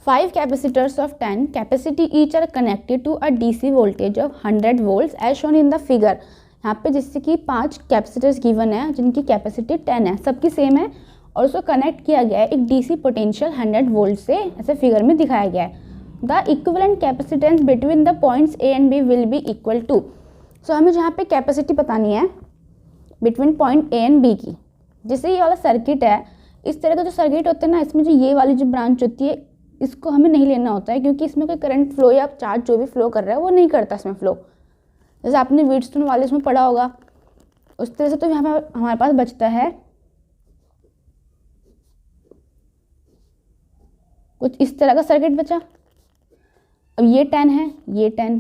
5 capacitors of 10 capacity each are connected to a DC voltage of 100 volts as shown in the figure। यहाँ पे जिससे कि 5 capacitors given है जिनकी capacity 10 है, सबकी सेम है और उसको कनेक्ट किया गया है एक DC पोटेंशियल 100 वोल्ट से, ऐसे फिगर में दिखाया गया है। The equivalent capacitance between the points A and B will be equal to. So हमें जहाँ पे कैपेसिटी बतानी है between point A and B की। जैसे ये वाला सर्किट है, इस तरह का जो सर्किट होता है ना, इसमें जो ये वाली जो ब्रांच होती है इसको हमें नहीं लेना होता है क्योंकि इसमें कोई करंट फ्लो या चार्ज जो भी फ्लो कर रहा है वो नहीं करता इसमें फ्लो। जैसे आपने व्हीटस्टोन वाले इसमें पढ़ा होगा उस तरह से। तो यहाँ पर हमारे पास बचता है कुछ इस तरह का सर्किट बचा। अब ये 10 है, ये 10,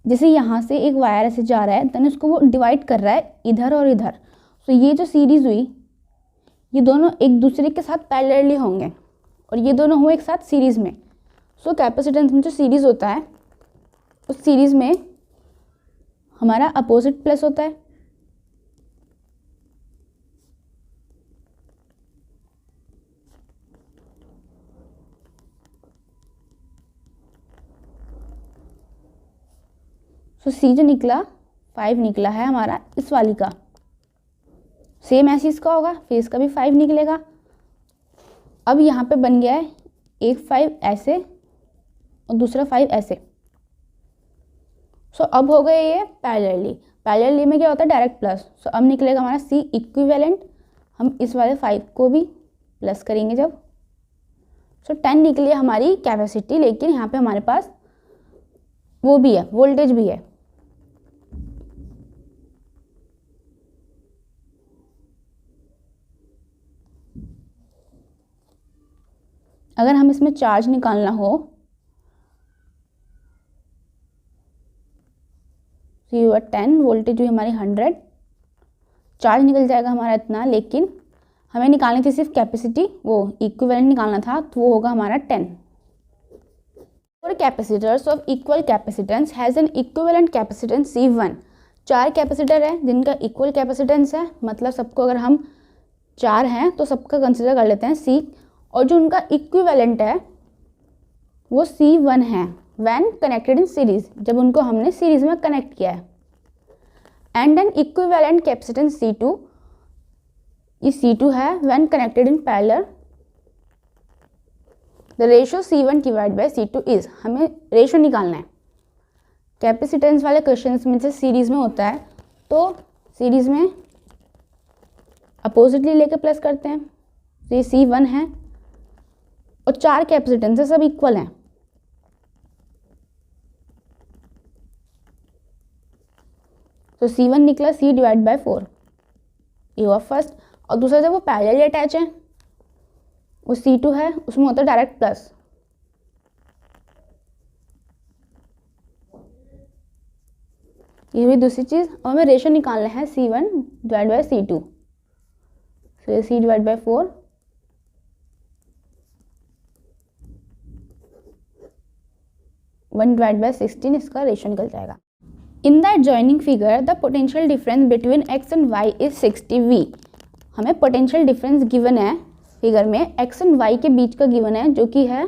जैसे यहाँ से एक वायर ऐसे जा रहा है, देन उसको वो डिवाइड कर रहा है इधर और इधर। तो ये जो सीरीज हुई ये दोनों एक दूसरे के साथ पैरेलली होंगे और ये दोनों हुए एक साथ सीरीज में। सो कैपेसिटेंस में जो सीरीज होता है उस सीरीज में हमारा अपोजिट प्लस होता है। सो सी जो निकला 5 निकला है हमारा इस वाली का, सेम ऐसे इसका होगा, फिर इसका भी 5 निकलेगा। अब यहाँ पे बन गया है एक 5 ऐसे और दूसरा 5 ऐसे। सो अब हो गए ये पैरेलली में क्या होता है डायरेक्ट प्लस। सो अब निकलेगा हमारा सी इक्विवेलेंट। हम इस वाले 5 को भी प्लस करेंगे जब। सो 10 निकली हमारी कैपेसिटी, लेकिन यहाँ पे हमारे पास वो भी है, वोल्टेज भी है। अगर हम इसमें चार्ज निकालना हो तो ये हुआ 10, वोल्टेज हुई हमारी 100, चार्ज निकल जाएगा हमारा इतना, लेकिन हमें निकालनी थी सिर्फ कैपेसिटी, वो इक्विवेलेंट निकालना था, तो वो होगा हमारा 10। Four capacitors of equal capacitance has an equivalent capacitance C1। 4 capacitor है जिनका इक्वल कैपेसिटेंस है, मतलब सबको अगर हम 4 हैं तो सबका कंसिडर कर लेते हैं C, और जो उनका इक्विवेलेंट है वो C1 है व्हेन कनेक्टेड इन सीरीज, जब उनको हमने सीरीज में कनेक्ट किया है। And N equivalent capacitance C2, ये C2 है when connected in parallel. The ratio C1 divide by C2 is, हमें रेशियो निकालना है। कैपेसिटेंस वाले क्वेश्चंस में से सीरीज में होता है तो सीरीज में अपोजिटली लेके प्लस करते हैं। तो ये C1 है और 4 कैपेसिटेंस सब इक्वल हैं। तो C1 निकला C डिवाइड बाय 4, ये हुआ फर्स्ट। और दूसरा जब वो पैरेलली अटैच है वो C2 है, उसमें होता है डायरेक्ट प्लस। ये हुई दूसरी चीज़। और हमें रेशियो निकालना है C1 डिवाइड बाय C2। तो ये C divide by 4, 1 divide by 16, इसका रेशियो निकल जाएगा। In the adjoining figure the potential difference between x and y is 60V। हमें पोटेंशियल डिफरेंस गिवन है फिगर में, x एंड y के बीच का गिवन है जो कि है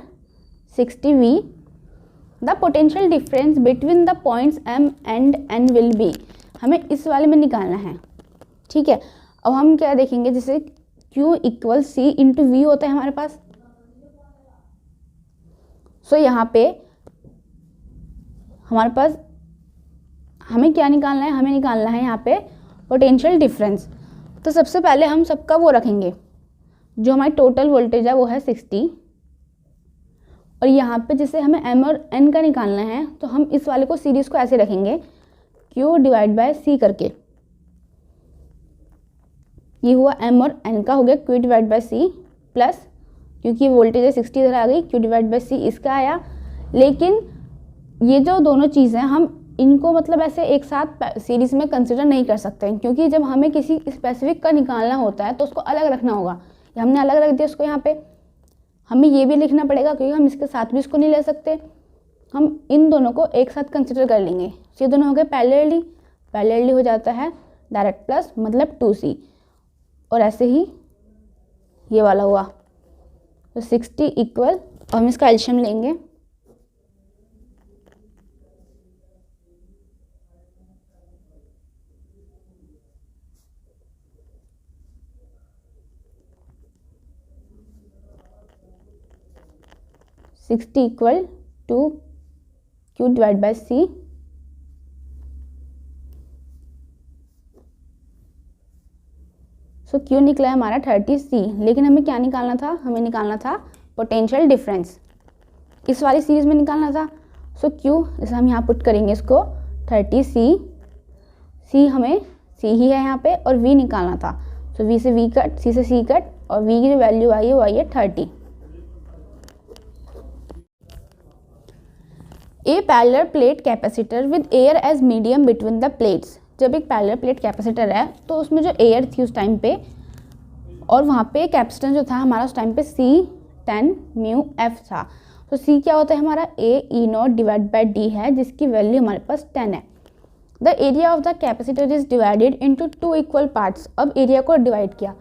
60V। The potential difference between the points m and n will be, हमें इस वाले में निकालना है, ठीक है। अब हम क्या देखेंगे, जैसे Q equal C into V होता है हमारे पास। सो यहाँ पे हमारे पास हमें क्या निकालना है, हमें निकालना है यहाँ पे पोटेंशियल डिफरेंस। तो सबसे पहले हम सबका वो रखेंगे, जो हमारी टोटल वोल्टेज है वो है 60, और यहाँ पे जैसे हमें m और n का निकालना है तो हम इस वाले को सीरीज को ऐसे रखेंगे Q डिवाइड बाय C करके। ये हुआ m और n का, हो गया Q divide by C plus, क्योंकि वोल्टेज है 60 इधर आ गई, Q डिवाइड बाय C इसका आया। लेकिन ये जो दोनों चीज़ें हम इनको मतलब ऐसे एक साथ सीरीज में कंसिडर नहीं कर सकते, क्योंकि जब हमें किसी स्पेसिफिक का निकालना होता है तो उसको अलग रखना होगा। हमने अलग रख दिया उसको, यहाँ पे हमें ये भी लिखना पड़ेगा क्योंकि हम इसके साथ भी इसको नहीं ले सकते। हम इन दोनों को एक साथ कंसिडर कर लेंगे। ये दोनों हो गए पैरेलली हो जाता है डायरेक्ट प्लस, मतलब 2C, और ऐसे ही ये वाला हुआ तो 60 इक्वल, और हम इसका एलशियम लेंगे, sixty equal to Q divide by C, so Q निकला है हमारा 30C, लेकिन हमें क्या निकालना था, हमें निकालना था पोटेंशियल डिफरेंस, इस वाली सीरीज में निकालना था। सो Q जैसे हम यहाँ पुट करेंगे इसको 30C, C हमें C ही है यहाँ पे, और V निकालना था, सो V से V कट, C से C कट, और V की जो वैल्यू आई है वो आई है 30। A parallel plate capacitor with air as medium between the plates, जब एक पैरेलल प्लेट कैपेसिटर है तो उसमें जो एयर थी उस टाइम पे, और वहाँ पे कैपेसिटेंस जो था हमारा उस टाइम पे C10 म्यू F था। तो C क्या होता है हमारा AE0 डिवाइड बाय D है, जिसकी वैल्यू हमारे पास 10 है। The area of the capacitor is divided into 2 equal parts, अब एरिया को डिवाइड किया,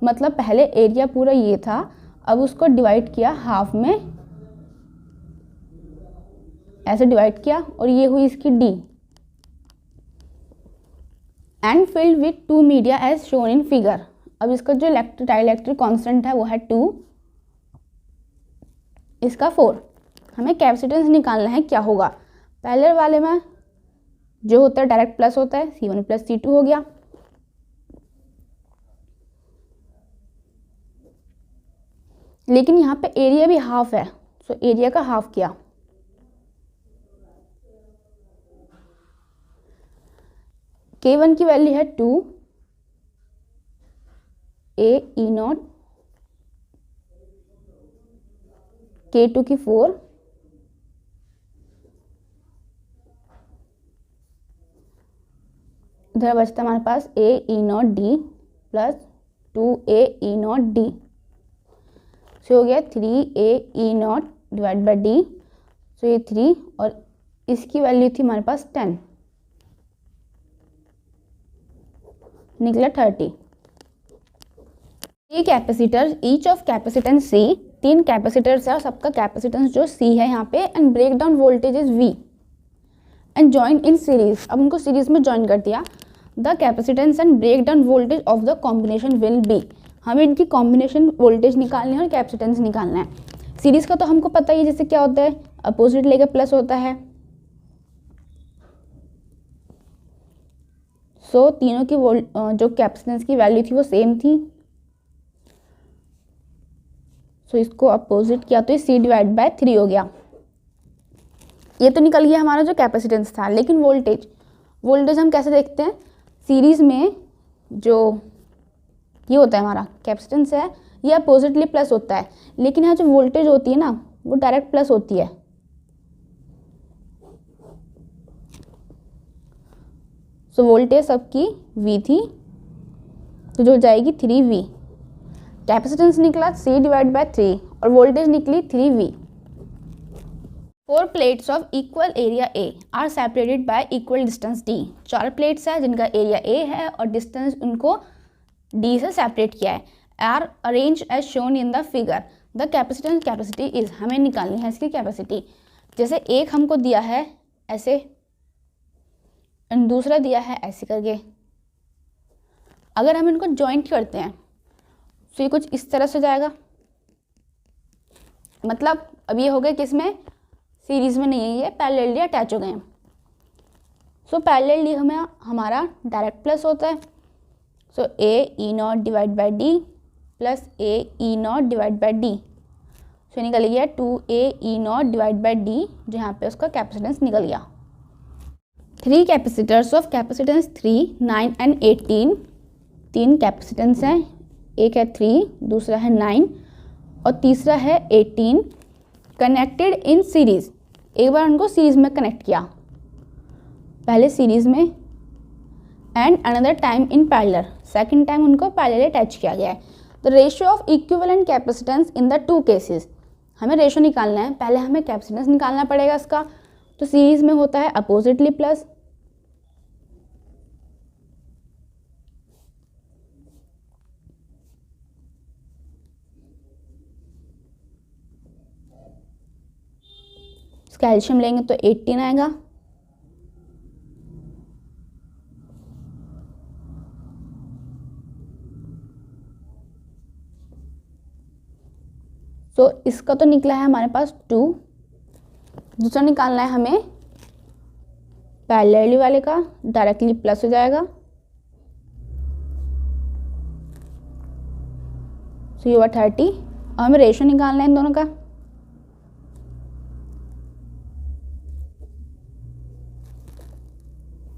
मतलब पहले एरिया पूरा ये था, अब उसको डिवाइड किया हाफ में, ऐसे डिवाइड किया, और ये हुई इसकी D, and filled with 2 media as shown in figure. अब इसका जो डाइलेक्ट्रिक कांस्टेंट है वो है 2, इसका 4। हमें कैपेसिटेंस निकालना है, क्या होगा, पहले वाले में जो होता है डायरेक्ट प्लस होता है, C1 प्लस C2 हो गया, लेकिन यहाँ पे एरिया भी हाफ है, सो एरिया का हाफ किया, K1 की वैल्यू है 2, AE0, K2 की 4, इधर बचता हमारे पास AE0D प्लस 2AE0D, सो हो गया 3AE0 डिवाइड बाई D, सो ये 3, और इसकी वैल्यू थी हमारे पास 10, निकला 30। ये capacitor each of capacitance C, 3 capacitors है और सबका कैपेसिटेंस जो C है यहाँ पे, and breakdown voltage is V and join in series, अब उनको सीरीज में ज्वाइन कर दिया। The capacitance and breakdown voltage of the combination will be, हमें इनकी कॉम्बिनेशन वोल्टेज निकालनी है और कैपेसिटेंस निकालना है। सीरीज का तो हमको पता ही है, जैसे क्या होता है अपोजिट लेके प्लस होता है, सो तीनों की जो कैपेसिटेंस की वैल्यू थी वो सेम थी, सो इसको अपोजिट किया तो ये C डिवाइड बाय 3 हो गया। ये तो निकल गया हमारा जो कैपेसिटेंस था, लेकिन वोल्टेज हम कैसे देखते हैं, सीरीज में जो ये होता है हमारा कैपेसिटेंस है ये अपोजिटली प्लस होता है, लेकिन यहाँ जो वोल्टेज होती है ना वो डायरेक्ट प्लस होती है, सो वोल्टेज सबकी V थी, तो जो जाएगी 3V, कैपेसिटेंस निकला C डिवाइड बाय 3 और वोल्टेज निकली 3V। 4 plates of equal area A are separated by equal distance D, 4 plates है जिनका एरिया A है और डिस्टेंस उनको D से सेपरेट किया है, are arrange as shown in the figure. The capacitance capacity is, हमें निकालनी है इसकी कैपेसिटी, जैसे एक हमको दिया है ऐसे और दूसरा दिया है ऐसे करके, अगर हम इनको जॉइंट करते हैं तो ये कुछ इस तरह से जाएगा, मतलब अब ये हो गया किसमें, सीरीज में नहीं है, ये पैरेलली अटैच हो गए हैं। सो पैरेलली हमें हमारा डायरेक्ट प्लस होता है, सो AE0 divide by D plus AE0 divide by D, सो निकल गया 2AE0 डिवाइड बाई D, जो यहाँ पे उसका कैपेसिटेंस निकल गया। 3 capacitors of capacitance 3, 9 and 18, 3 capacitance हैं, एक है 3, दूसरा है 9 और तीसरा है 18, कनेक्टेड इन सीरीज। एक बार उनको सीरीज में कनेक्ट किया, पहले सीरीज में, and another time in parallel, second time उनको पैरेलल अटैच किया गया है। The ratio of equivalent capacitance in the 2 cases, हमें रेशियो निकालना है, पहले हमें कैपेसिटेंस निकालना पड़ेगा इसका, तो सीरीज में होता है अपोजिटली प्लस, इसका एलसीएम लेंगे तो 18 आएगा। तो इसका तो निकला है हमारे पास 2। दूसरा निकालना है हमें पैरेलली वाले का, डायरेक्टली प्लस हो जाएगा। सो ये हुआ 30। और हमें रेशियो निकालना है इन दोनों का।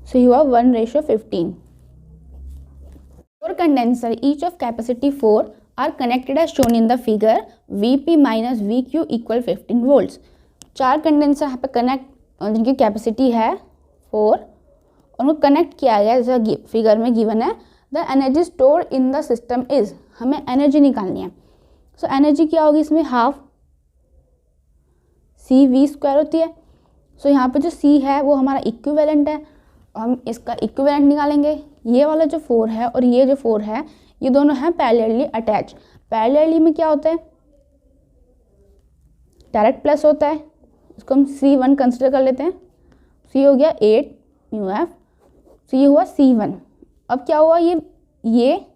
सो ये हुआ 1:15। Four condenser each of capacity 4 are connected as shown in the figure Vp minus Vq equal 15 volts. 4 condenser यहाँ पे कनेक्ट, जिनकी कैपेसिटी है 4, उनको कनेक्ट किया गया जैसा फिगर में गिवन है। The energy store in the system is, हमें एनर्जी निकालनी है। सो एनर्जी क्या होगी इसमें, हाफ CV² होती है। सो यहाँ पे जो C है वो हमारा इक्विवेलेंट है, हम इसका इक्विवेलेंट निकालेंगे। ये वाला जो 4 है और ये जो 4 है, ये दोनों हैं पैरेलली अटैच। पैरेलली में क्या होता है, डायरेक्ट प्लस होता है। इसको हम C1 कंसिडर कर लेते हैं। C हो गया 8 μF। तो ये हुआ C1। अब क्या हुआ, ये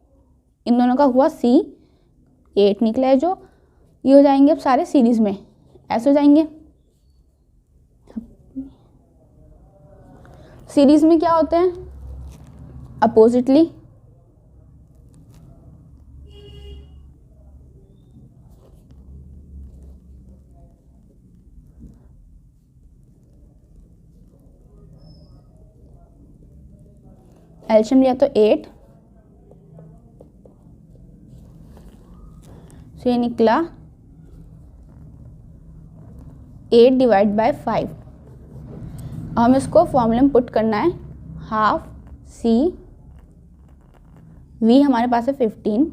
इन दोनों का हुआ C8 निकला है, जो ये हो जाएंगे अब सारे सीरीज में, ऐसे हो जाएंगे। सीरीज में क्या होते हैं, अपोजिटली। एलसीएम लिया तो 8, तो ये निकला 8 डिवाइड बाय 5। हम इसको फॉर्मूले में पुट करना है। हाफ V हमारे पास है 15,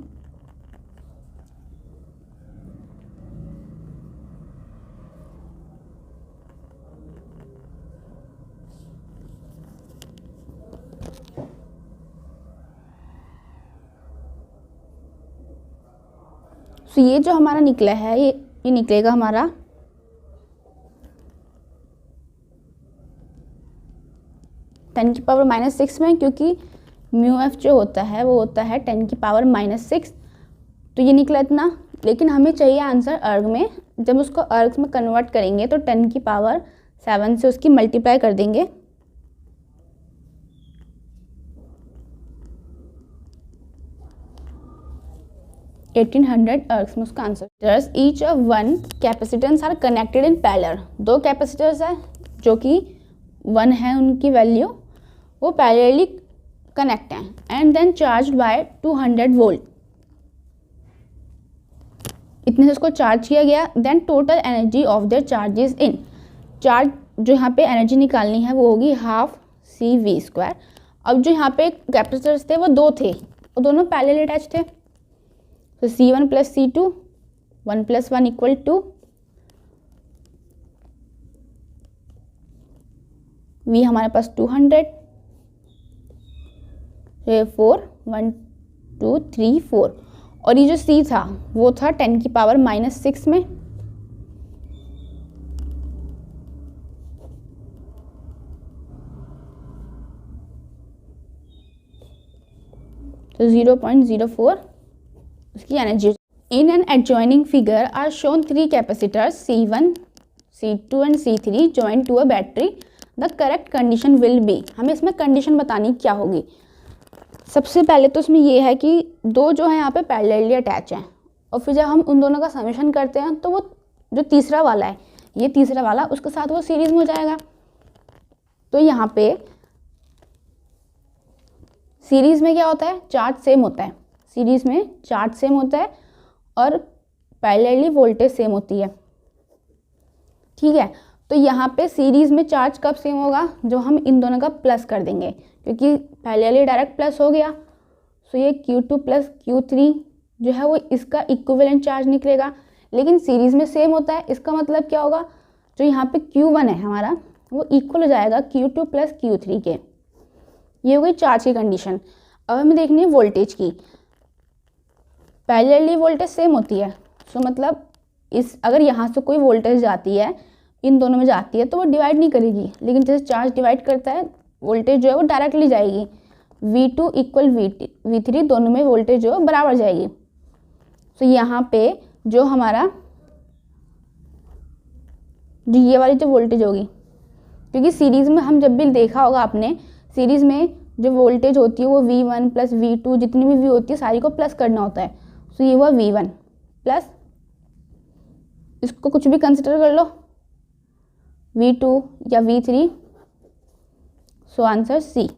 तो ये जो हमारा निकला है, ये निकलेगा हमारा 10⁻⁻6 में, क्योंकि μF जो होता है वो होता है 10⁻⁻6। तो ये निकला इतना। लेकिन हमें चाहिए आंसर अर्ग में। जब उसको अर्ग में कन्वर्ट करेंगे तो 10⁻7 से उसकी मल्टीप्लाई कर देंगे। अर्ग्स में उसका answer. Each of 1 capacitance are connected in parallel. 2 capacitors है जो कि 1 है, उनकी वैल्यू वो पैरेलली कनेक्ट हैं, and then charged by 200 volt. इतने से उसको चार्ज किया गया। Then total energy of their charges in, charge जो यहाँ पे एनर्जी निकालनी है वो होगी हाफ CV²। अब जो यहाँ पे कैपेसिटर्स थे वो 2 थे, वो दोनों पैरेलल अटैच थे। तो C1 + C2, 1 + 1 = 2। V हमारे पास 200, 4 1 2 3 4। और ये जो C था वो था 10⁻⁻6 में। तो 0.04 उसकी energy. In an adjoining figure are shown 3 capacitors C1, C2 and C3 joint to a battery. The correct condition will be, हमें इसमें कंडीशन बतानी क्या होगी। सबसे पहले तो इसमें ये है कि 2 जो है यहाँ पे पैरेलली अटैच हैं, और फिर जब हम उन दोनों का समेशन करते हैं तो वो जो तीसरा वाला है, ये तीसरा वाला, उसके साथ वो सीरीज में हो जाएगा। तो यहाँ पे सीरीज में क्या होता है, चार्ज सेम होता है। सीरीज में चार्ज सेम होता है और पैरेलली वोल्टेज सेम होती है। ठीक है, तो यहाँ पे सीरीज में चार्ज कब सेम होगा, जो हम इन दोनों का प्लस कर देंगे, क्योंकि पैरेलली डायरेक्ट प्लस हो गया। सो ये Q2 + Q3 जो है वो इसका इक्विवेलेंट चार्ज निकलेगा। लेकिन सीरीज में सेम होता है, इसका मतलब क्या होगा, जो यहाँ पे Q1 है हमारा वो इक्वल हो जाएगा Q2 + Q3 के। ये हो गई चार्ज की कंडीशन। अब हमें देखनी है वोल्टेज की। पैरेलली वोल्टेज सेम होती है, सो मतलब अगर यहाँ से कोई वोल्टेज जाती है इन दोनों में जाती है तो वो डिवाइड नहीं करेगी, लेकिन जैसे चार्ज डिवाइड करता है वोल्टेज जो है वो डायरेक्टली जाएगी। V2 इक्वल V3 दोनों में वोल्टेज जो है बराबर जाएगी। तो यहाँ पे जो हमारा जो ये वाली जो वोल्टेज होगी, क्योंकि सीरीज़ में हम जब भी देखा होगा आपने, सीरीज़ में जो वोल्टेज होती है वो V1 प्लस V2 जितनी भी V होती है सारी को प्लस करना होता है। तो ये हुआ V1 प्लस इसको कुछ भी कंसिडर कर लो V2 या V3। सो आंसर सी।